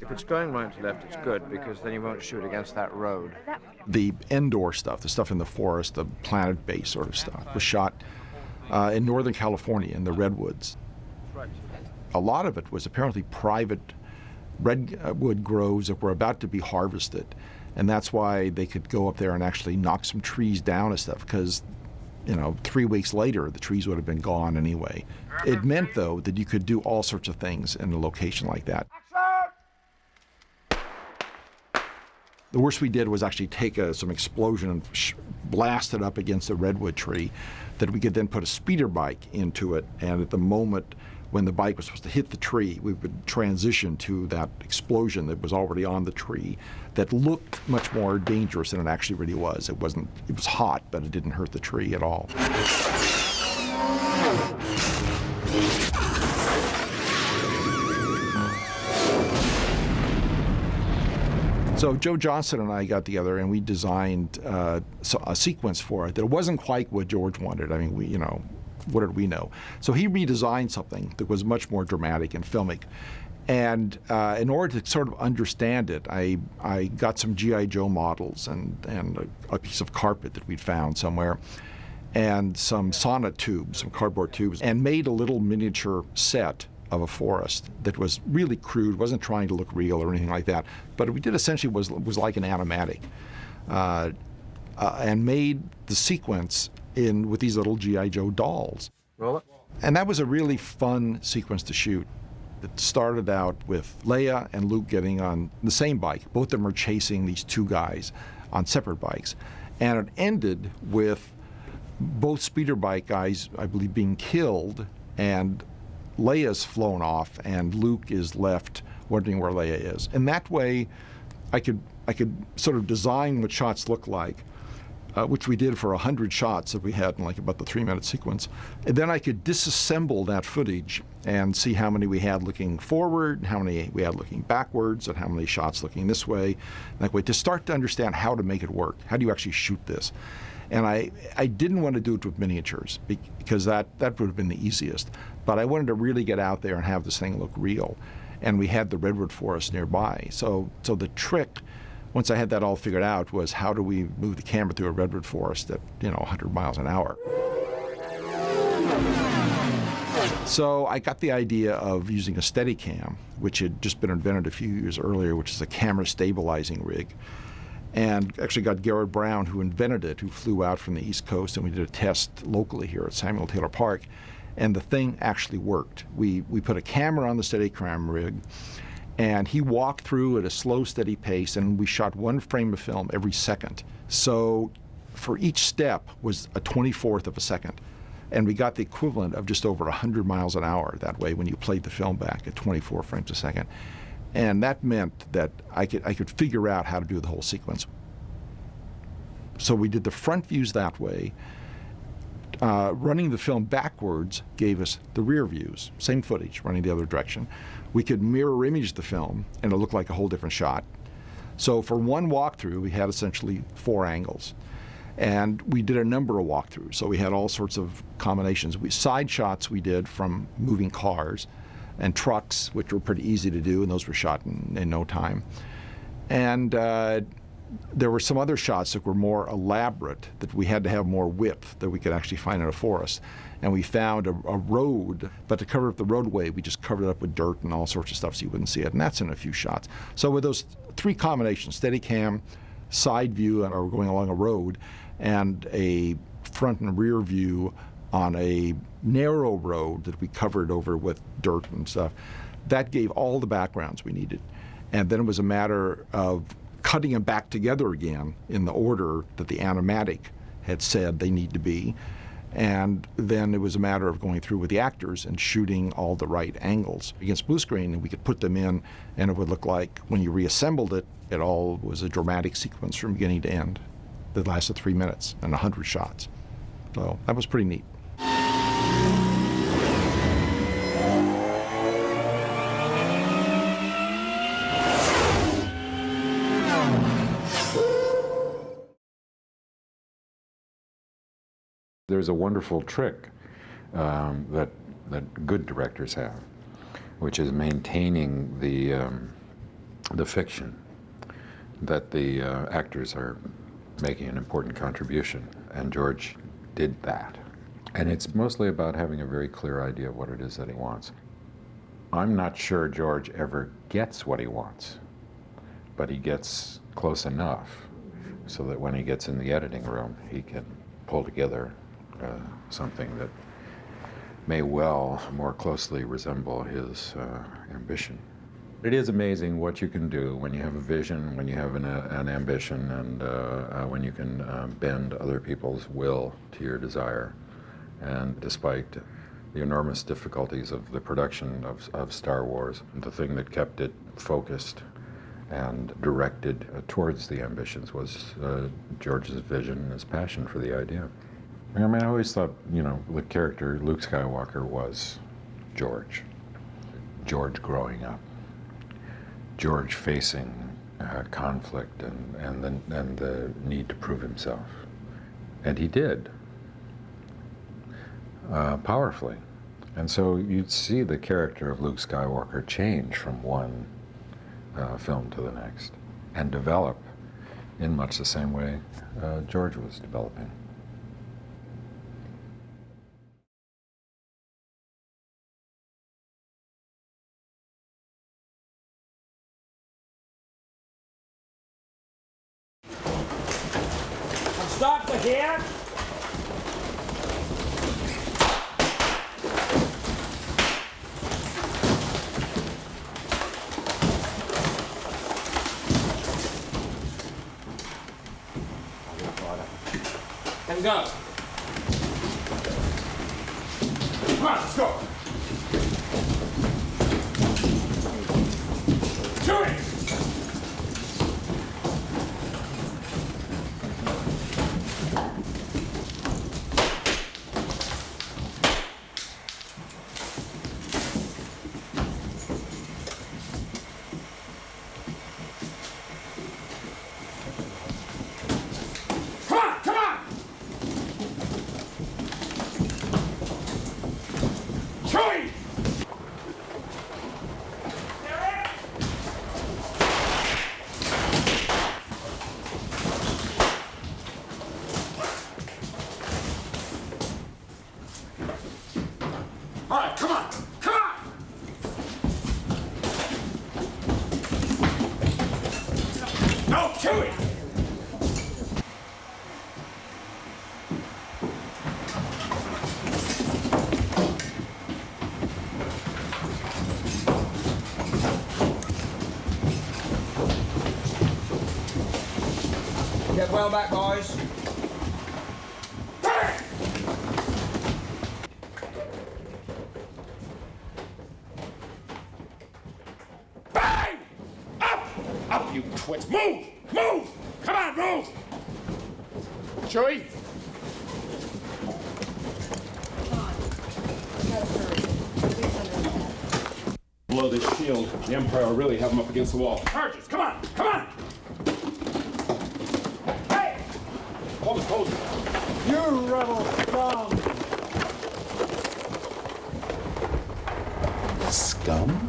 If it's going right to left, it's good, because then you won't shoot against that road. The Endor stuff, the stuff in the forest, the planet-based sort of stuff, was shot in Northern California in the redwoods. A lot of it was apparently private redwood groves that were about to be harvested, and that's why they could go up there and actually knock some trees down and stuff, because 3 weeks later the trees would have been gone anyway. It meant, though, that you could do all sorts of things in a location like that. The worst we did was actually take some explosion and blast it up against a redwood tree that we could then put a speeder bike into it, and at the moment when the bike was supposed to hit the tree, we would transition to that explosion that was already on the tree that looked much more dangerous than it actually really was. It was hot, but it didn't hurt the tree at all. So Joe Johnston and I got together and we designed a sequence for it that wasn't quite what George wanted. I mean, what did we know? So he redesigned something that was much more dramatic and filmic. And in order to sort of understand it, I got some G.I. Joe models and a piece of carpet that we'd found somewhere, and some sonnet tubes, some cardboard tubes, and made a little miniature set of a forest that was really crude, wasn't trying to look real or anything like that, but what we did essentially was like an animatic, and made the sequence with these little G.I. Joe dolls. Roll it. And that was a really fun sequence to shoot. It started out with Leia and Luke getting on the same bike. Both of them are chasing these two guys on separate bikes. And it ended with both speeder bike guys, I believe, being killed, and Leia's flown off, and Luke is left wondering where Leia is. And that way, I could sort of design what shots look like, which we did for 100 shots that we had in like about the 3-minute sequence. And then I could disassemble that footage and see how many we had looking forward, how many we had looking backwards, and how many shots looking this way, that way, to start to understand how to make it work. How do you actually shoot this? And I didn't want to do it with miniatures because that would have been the easiest. But I wanted to really get out there and have this thing look real. And we had the redwood forest nearby. So the trick, once I had that all figured out, was how do we move the camera through a redwood forest at 100 miles an hour. So I got the idea of using a Steadicam, which had just been invented a few years earlier, which is a camera stabilizing rig. And actually got Garrett Brown, who invented it, who flew out from the East Coast, and we did a test locally here at Samuel Taylor Park, and the thing actually worked. We put a camera on the Steadicam rig, and he walked through at a slow, steady pace, and we shot 1 frame of film every second. So for each step was a 24th of a second, and we got the equivalent of just over 100 miles an hour that way when you played the film back at 24 frames a second. And that meant that I could figure out how to do the whole sequence. So we did the front views that way. Running the film backwards gave us the rear views, same footage, running the other direction. We could mirror image the film, and it looked like a whole different shot. So for one walkthrough, we had essentially 4 angles. And we did a number of walkthroughs, so we had all sorts of combinations. Side shots we did from moving cars and trucks, which were pretty easy to do, and those were shot in no time. And there were some other shots that were more elaborate, that we had to have more width that we could actually find in a forest. And we found a road, but to cover up the roadway, we just covered it up with dirt and all sorts of stuff so you wouldn't see it, and that's in a few shots. So with those 3 combinations, Steadicam, side view, or going along a road, and a front and rear view on a narrow road that we covered over with dirt and stuff, that gave all the backgrounds we needed. And then it was a matter of cutting them back together again in the order that the animatic had said they need to be. And then it was a matter of going through with the actors and shooting all the right angles against blue screen, and we could put them in, and it would look like when you reassembled it, it all was a dramatic sequence from beginning to end that lasted 3 minutes and 100 shots. So that was pretty neat. There's a wonderful trick that good directors have, which is maintaining the the fiction, that the actors are making an important contribution, and George did that. And it's mostly about having a very clear idea of what it is that he wants. I'm not sure George ever gets what he wants, but he gets close enough so that when he gets in the editing room, he can pull together something that may well more closely resemble his ambition. It is amazing what you can do when you have a vision, when you have an ambition, and when you can bend other people's will to your desire. And despite the enormous difficulties of the production of Star Wars, the thing that kept it focused and directed towards the ambitions was George's vision and his passion for the idea. I mean, I always thought, you know, the character Luke Skywalker was George. George growing up. George facing conflict and the need to prove himself. And he did, powerfully. And so you'd see the character of Luke Skywalker change from one film to the next and develop in much the same way George was developing. Stop the here. And go. Come on, let's go. Do it. All right, come on, come on! No, Chewie! Get well back, boys. Up, you twits! Move! Move! Come on, move! Chewie? Blow this shield. The Empire will really have him up against the wall. Charges! Come on! Come on! Hey! Hold it. You rebel scum! Scum?